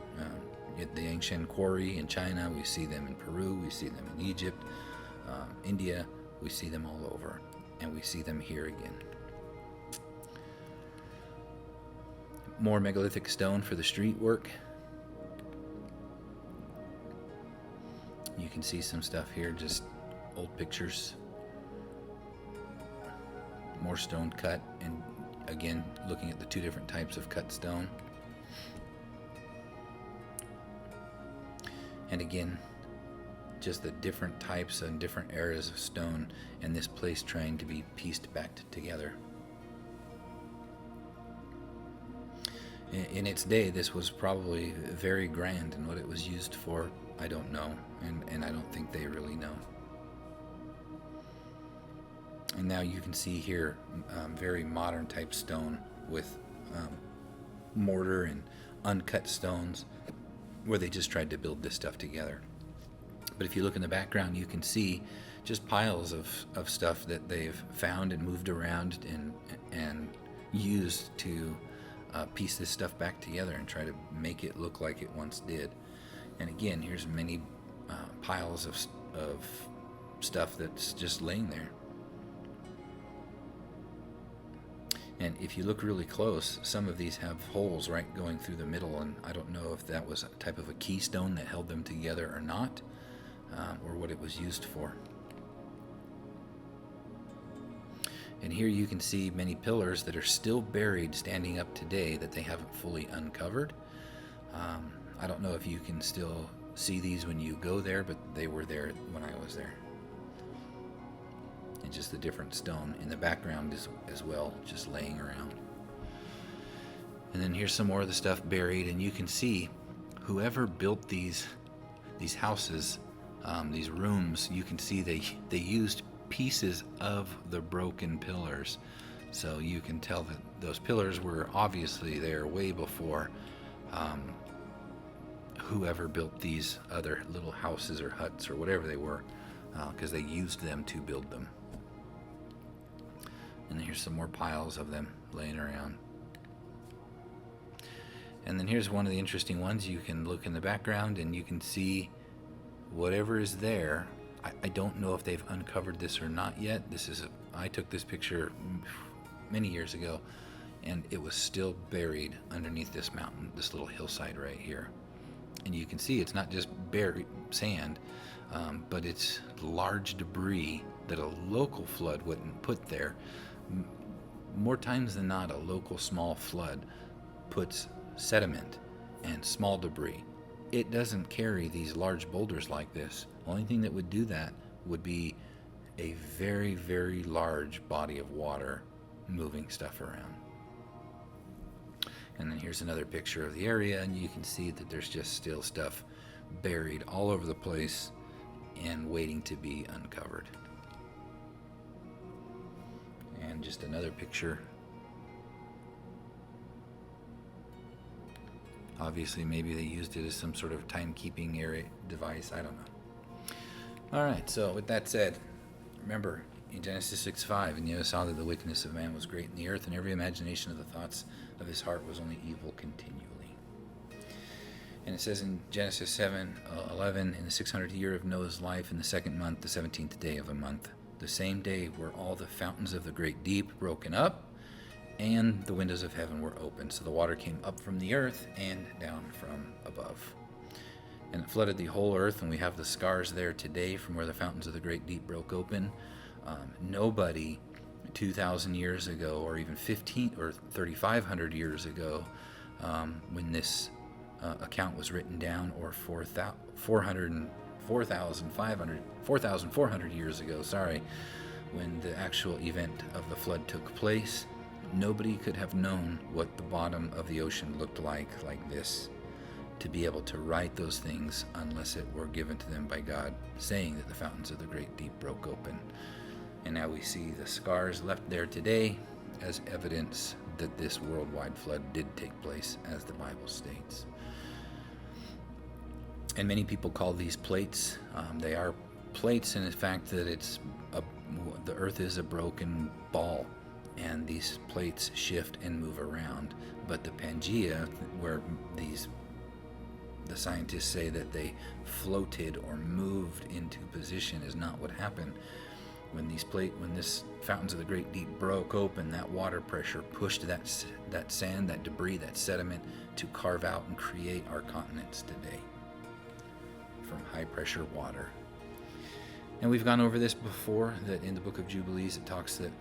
the ancient quarry in China. We see them in Peru. We see them in Egypt, India. We see them all over, and we see them here again. More megalithic stone for the street work. You can see some stuff here, just old pictures. More stone cut, and again, looking at the two different types of cut stone. And again, just the different types and different areas of stone, and this place trying to be pieced back together. In its day, this was probably very grand, and what it was used for, I don't know, and I don't think they really know. And now you can see here very modern type stone with mortar and uncut stones where they just tried to build this stuff together. But if you look in the background, you can see just piles of stuff that they've found and moved around and used to piece this stuff back together and try to make it look like it once did. And again, here's many piles of stuff that's just laying there. And if you look really close, some of these have holes right going through the middle, and I don't know if that was a type of a keystone that held them together or not, or what it was used for. And here you can see many pillars that are still buried, standing up today, that they haven't fully uncovered. I don't know if you can still see these when you go there, but they were there when I was there. And just the different stone in the background as well, just laying around. And then here's some more of the stuff buried, and you can see whoever built these houses, these rooms, you can see they used pieces of the broken pillars. So you can tell that those pillars were obviously there way before whoever built these other little houses or huts or whatever they were, because they used them to build them. And here's some more piles of them laying around. And then here's one of the interesting ones. You can look in the background and you can see whatever is there. I don't know if they've uncovered this or not yet. I took this picture many years ago, and it was still buried underneath this mountain, this little hillside right here. And you can see it's not just buried sand, but it's large debris that a local flood wouldn't put there. More times than not, a local small flood puts sediment and small debris. It doesn't carry these large boulders like this. The only thing that would do that would be a very, very large body of water moving stuff around. And then here's another picture of the area, and you can see that there's just still stuff buried all over the place and waiting to be uncovered. And just another picture. Obviously, maybe they used it as some sort of timekeeping area device. I don't know. All right, so with that said, remember in Genesis 6:5, and Noah saw that the wickedness of man was great in the earth, and every imagination of the thoughts of his heart was only evil continually. And it says in Genesis 7:11, in the 600th year of Noah's life, in the second month, the 17th day of a month, the same day were all the fountains of the great deep broken up, and the windows of heaven were opened. So the water came up from the earth and down from above. And it flooded the whole earth, and we have the scars there today from where the fountains of the great deep broke open. Nobody 2,000 years ago, or even 15 or 3,500 years ago, when this account was written down, or 4,400 years ago, when the actual event of the flood took place, nobody could have known what the bottom of the ocean looked like this, to be able to write those things unless it were given to them by God, saying that the fountains of the great deep broke open. And now we see the scars left there today as evidence that this worldwide flood did take place, as the Bible states. And many people call these plates. They are plates in the fact that the earth is a broken ball, and these plates shift and move around. But the Pangea, where the scientists say that they floated or moved into position, is not what happened. When this fountains of the great deep broke open, that water pressure pushed that sand, that debris, that sediment to carve out and create our continents today from high pressure water. And we've gone over this before, that in the book of Jubilees it talks that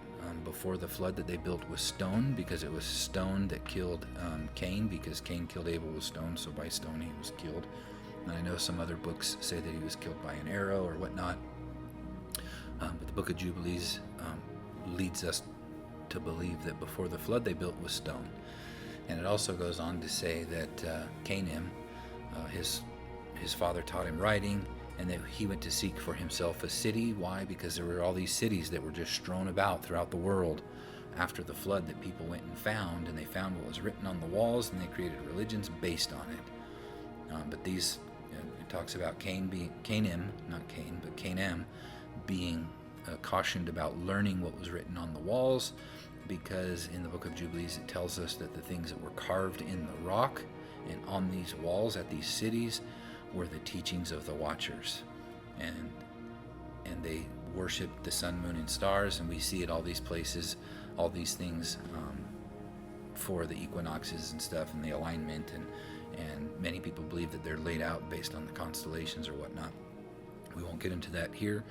before the flood that they built with stone, because it was stone that killed Cain, because Cain killed Abel with stone, so by stone he was killed. And I know some other books say that he was killed by an arrow or whatnot. But the book of Jubilees leads us to believe that before the flood they built with stone. And it also goes on to say that Canaan, his father taught him writing, and that he went to seek for himself a city. Why? Because there were all these cities that were just strewn about throughout the world after the flood that people went and found, and they found what was written on the walls, and they created religions based on it. But these, it talks about Canaan being cautioned about learning what was written on the walls, because in the book of Jubilees it tells us that the things that were carved in the rock and on these walls at these cities were the teachings of the Watchers, and they worshiped the sun, moon, and stars, and we see at all these places, all these things for the equinoxes and stuff, and the alignment, and many people believe that they're laid out based on the constellations or whatnot. We won't get into that here,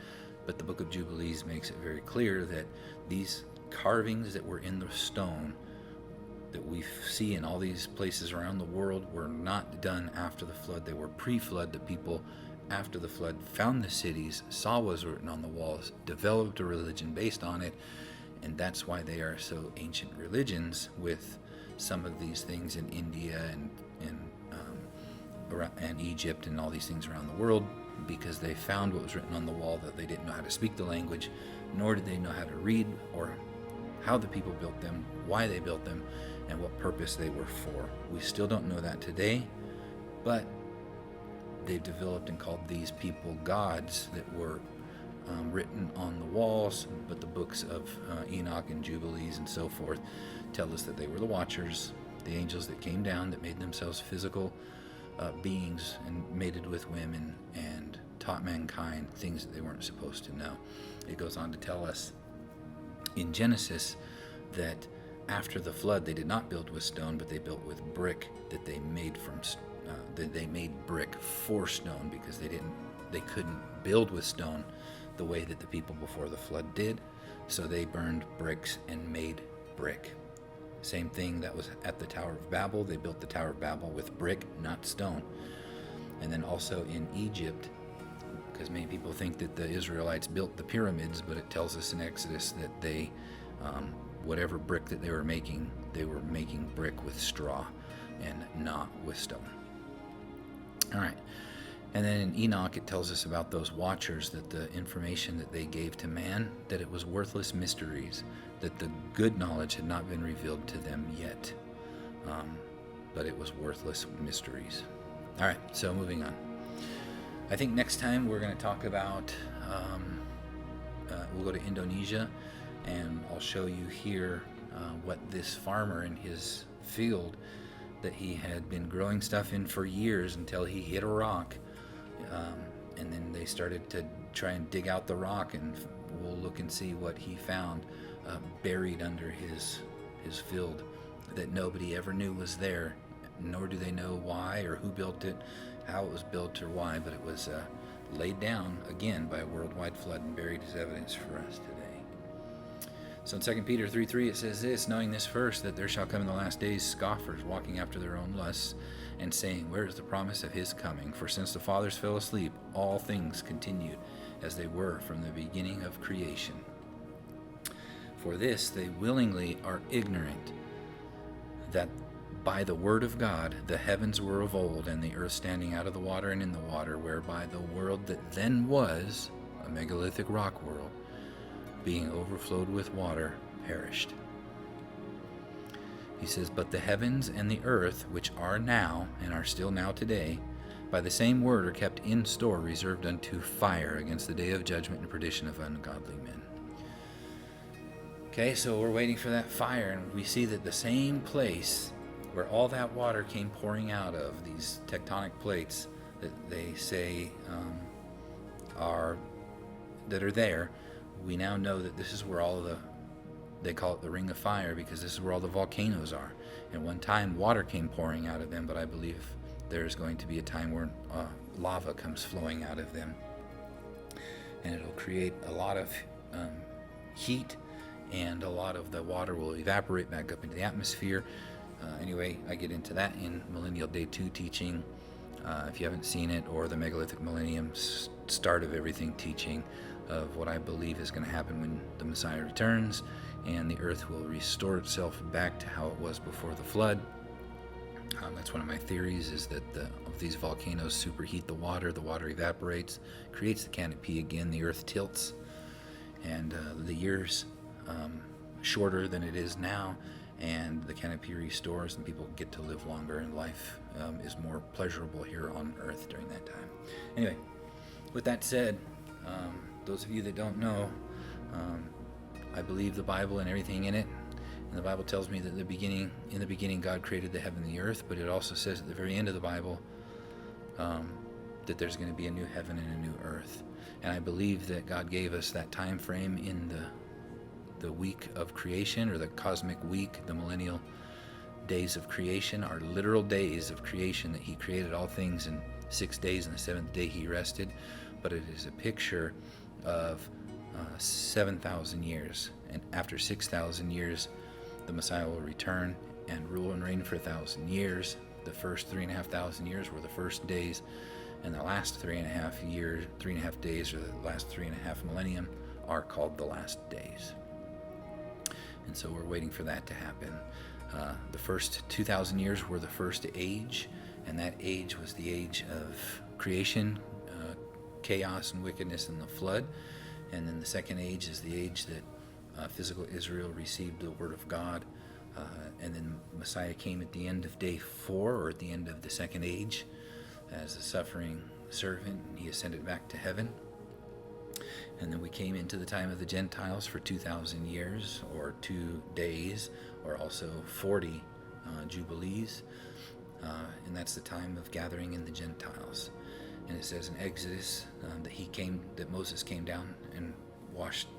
but the Book of Jubilees makes it very clear that these carvings that were in the stone that we see in all these places around the world were not done after the flood. They were pre-flood. The people after the flood found the cities, saw what was written on the walls, developed a religion based on it, and that's why they are so ancient religions, with some of these things in India and Egypt and all these things around the world, because they found what was written on the wall, that they didn't know how to speak the language, nor did they know how to read or how the people built them, why they built them, and what purpose they were for. We still don't know that today, but they've developed and called these people gods that were written on the walls, but the books of Enoch and Jubilees and so forth tell us that they were the Watchers, the angels that came down, that made themselves physical beings and mated with women and taught mankind things that they weren't supposed to know. It goes on to tell us in Genesis that after the flood they did not build with stone, but they built with brick that they made from they made brick for stone, because they couldn't build with stone the way that the people before the flood did, so they burned bricks and made brick. Same thing that was at the Tower of Babel. They built the Tower of Babel with brick, not stone. And then also in Egypt, because many people think that the Israelites built the pyramids, but it tells us in Exodus that they, whatever brick that they were making brick with straw and not with stone. All right. And then in Enoch, it tells us about those Watchers, that the information that they gave to man, that it was worthless mysteries, that the good knowledge had not been revealed to them yet, but it was worthless mysteries. All right, so moving on. I think next time we're going to talk about, we'll go to Indonesia, and I'll show you here what this farmer in his field that he had been growing stuff in for years, until he hit a rock. And then they started to try and dig out the rock, and we'll look and see what he found buried under his field that nobody ever knew was there, nor do they know why or who built it, how it was built or why, but it was laid down again by a worldwide flood and buried as evidence for us today. So in 2 Peter 3:3 it says this, knowing this first, that there shall come in the last days scoffers, walking after their own lusts, and saying, where is the promise of his coming? For since the fathers fell asleep, all things continued as they were from the beginning of creation. For this they willingly are ignorant, that by the word of God the heavens were of old, and the earth standing out of the water and in the water, whereby the world that then was, a megalithic rock world, being overflowed with water, perished. He says, but the heavens and the earth, which are now, and are still now today, by the same word are kept in store, reserved unto fire, against the day of judgment and perdition of ungodly men. Okay, so we're waiting for that fire, and we see that the same place where all that water came pouring out of, these tectonic plates that they say are there, we now know that this is where all of they call it the ring of fire, because this is where all the volcanoes are. And one time water came pouring out of them, but I believe there's going to be a time where lava comes flowing out of them, and it'll create a lot of heat, and a lot of the water will evaporate back up into the atmosphere. Anyway, I get into that in Millennial Day 2 teaching, if you haven't seen it, or the Megalithic Millennium Start of Everything teaching of what I believe is going to happen when the Messiah returns, and the earth will restore itself back to how it was before the flood. That's one of my theories, is that these volcanoes superheat the water evaporates, creates the canopy again, the earth tilts, and the years shorter than it is now, and the canopy restores, and people get to live longer, and life is more pleasurable here on earth during that time. Anyway, with that said, those of you that don't know, I believe the Bible and everything in it. And the Bible tells me that in the beginning God created the heaven and the earth, but it also says at the very end of the Bible that there's going to be a new heaven and a new earth. And I believe that God gave us that time frame in the week of creation, or the cosmic week, the millennial days of creation, are literal days of creation, that he created all things in 6 days, and the seventh day he rested. But it is a picture of 7,000 years. And after 6,000 years, the Messiah will return and rule and reign for 1,000 years. The first 3,500 years were the first days, and the last 3.5 days, or the last 3.5 millennium, are called the last days. And so we're waiting for that to happen. The first 2,000 years were the first age, and that age was the age of creation, chaos and wickedness in the flood. And then the second age is the age that physical Israel received the word of God. And then Messiah came at the end of day 4, or at the end of the second age, as a suffering servant, and he ascended back to heaven. And then we came into the time of the Gentiles for 2,000 years, or 2 days, or also 40 jubilees. And that's the time of gathering in the Gentiles. And it says in Exodus that Moses came down and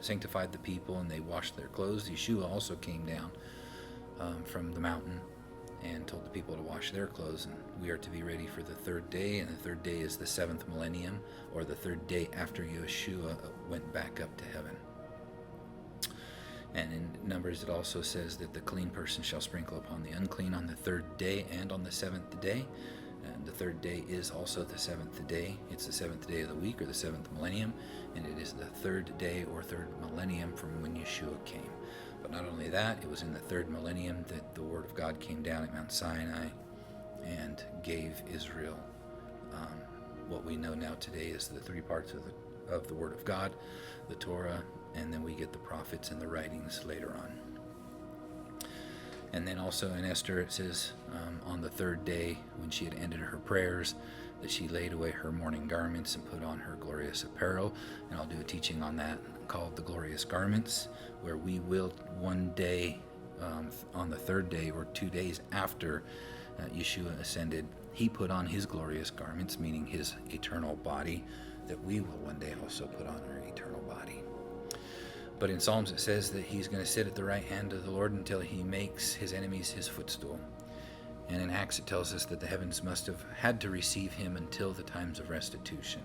sanctified the people, and they washed their clothes. Yeshua also came down from the mountain and told the people to wash their clothes, and we are to be ready for the third day. And the third day is the 7th millennium, or the third day after Yeshua went back up to heaven. And in Numbers it also says that the clean person shall sprinkle upon the unclean on the third day and on the 7th day. And the third day is also the 7th day. It's the 7th day of the week, or the 7th millennium, and it is the third day or third millennium from when Yeshua came. But not only that, it was in the third millennium that the word of God came down at Mount Sinai and gave Israel what we know now today is the 3 parts of the word of God, the Torah, and then we get the prophets and the writings later on. And then also in Esther it says on the third day, when she had ended her prayers, that she laid away her mourning garments and put on her glorious apparel. And I'll do a teaching on that called the glorious garments, where we will one day, on the third day or 2 days after Yeshua ascended, he put on his glorious garments, meaning his eternal body, that we will one day also put on our eternal body. But in Psalms it says that he's going to sit at the right hand of the Lord until he makes his enemies his footstool. And in Acts it tells us that the heavens must have had to receive him until the times of restitution,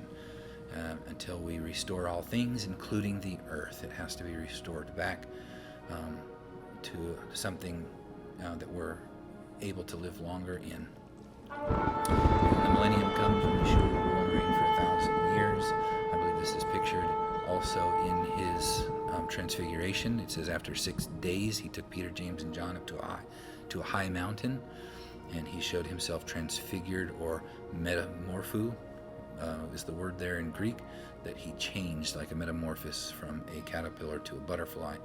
until we restore all things, including the earth. It has to be restored back to something that we're able to live longer in. When the millennium comes, when Yeshua will rule and reign for 1,000 years. I believe this is pictured also in his transfiguration. It says after 6 days he took Peter, James, and John up to a high mountain, and he showed himself transfigured, or metamorpho is the word there in Greek, that he changed like a metamorphosis from a caterpillar to a butterfly,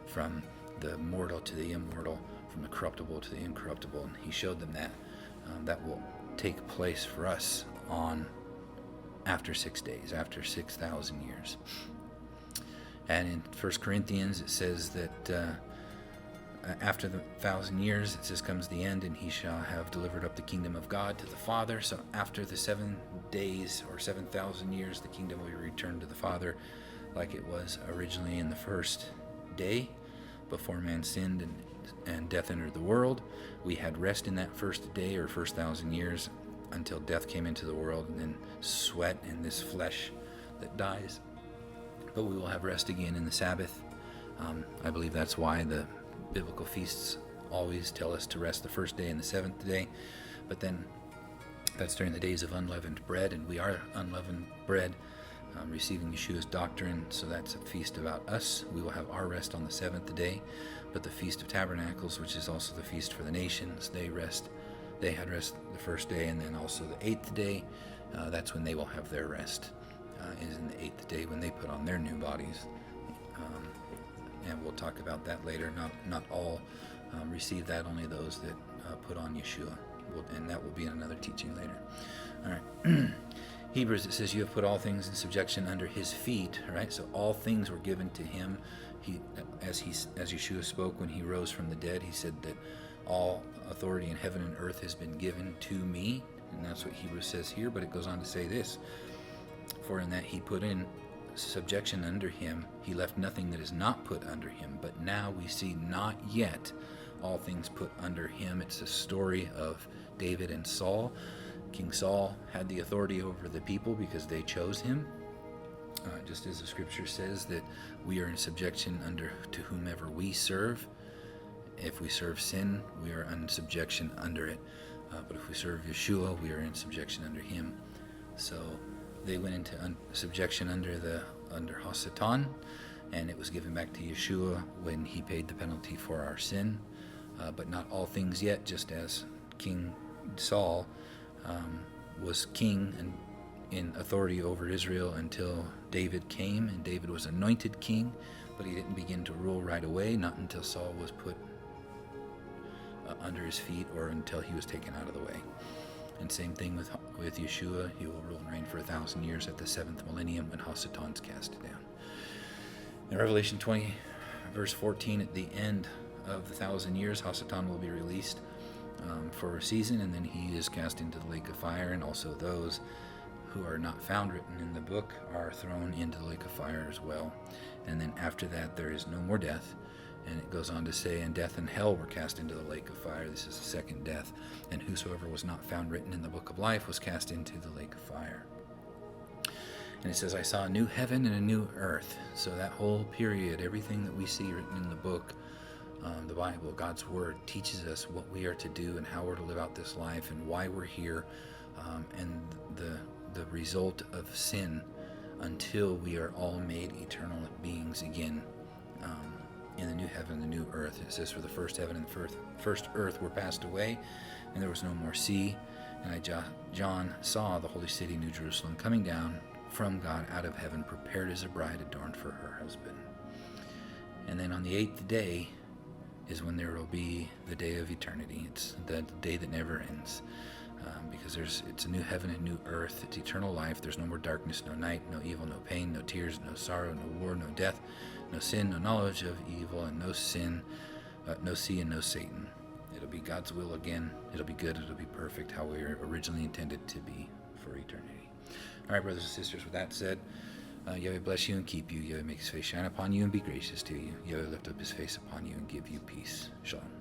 from the mortal to the immortal, from the corruptible to the incorruptible. And he showed them that will take place for us after 6 days, after 6,000 years. And in 1 Corinthians it says that after the 1,000 years, it says, comes the end, and he shall have delivered up the kingdom of God to the Father. So after the 7 days or 7,000 years, the kingdom will be returned to the Father, like it was originally in the first day, before man sinned and death entered the world. We had rest in that first day or first 1,000 years until death came into the world, and then sweat in this flesh that dies. But we will have rest again in the Sabbath. I believe that's why the biblical feasts always tell us to rest the first day and the 7th day. But then that's during the days of unleavened bread, and we are unleavened bread, receiving Yeshua's doctrine. So that's a feast about us. We will have our rest on the 7th day. But the Feast of Tabernacles, which is also the feast for the nations, they had rest the first day, and then also the 8th day. That's when they will have their rest, is in the 8th day, when they put on their new bodies. And we'll talk about that later. Not all receive that, only those that put on Yeshua. And that will be in another teaching later. All right. Hebrews, it says, you have put all things in subjection under his feet. Right? So all things were given to him. As Yeshua spoke when he rose from the dead, he said that all authority in heaven and earth has been given to me. And that's what Hebrews says here, but it goes on to say this: for in that he put in subjection under him, he left nothing that is not put under him. But now we see not yet all things put under him. It's a story of David and Saul. King Saul had the authority over the people because they chose him. Just as the scripture says that we are in subjection under to whomever we serve. If we serve sin, we are in subjection under it. But if we serve Yeshua, we are in subjection under him. So they went into subjection under Hasatan, and it was given back to Yeshua when he paid the penalty for our sin. But not all things yet, just as King Saul was king and in authority over Israel until David came, and David was anointed king, but he didn't begin to rule right away, not until Saul was put under his feet or until he was taken out of the way. And same thing with Yeshua. He will rule and reign for 1,000 years at the 7th millennium when Hasatan's cast down. In Revelation 20, verse 14, at the end of the 1,000 years, Hasatan will be released for a season, and then he is cast into the lake of fire, and also those who are not found written in the book are thrown into the lake of fire as well. And then after that, there is no more death. And it goes on to say, and death and hell were cast into the lake of fire. This is the second death. And whosoever was not found written in the book of life was cast into the lake of fire. And it says, I saw a new heaven and a new earth. So that whole period, everything that we see written in the book, the Bible, God's Word, teaches us what we are to do and how we're to live out this life and why we're here, and the result of sin until we are all made eternal beings again in the new heaven and the new earth. It says, for the first heaven and the first earth were passed away, and there was no more sea. And John saw the holy city, New Jerusalem, coming down from God out of heaven, prepared as a bride adorned for her husband. And then on the 8th day is when there will be the day of eternity. It's the day that never ends. Because it's a new heaven and new earth. It's eternal life. There's no more darkness, no night, no evil, no pain, no tears, no sorrow, no war, no death, no sin, no knowledge of evil, and no sin, no sea, and no Satan. It'll be God's will again. It'll be good. It'll be perfect, how we were originally intended to be for eternity. All right, brothers and sisters, with that said, Yahweh bless you and keep you. Yahweh make his face shine upon you and be gracious to you. Yahweh lift up his face upon you and give you peace. Shalom.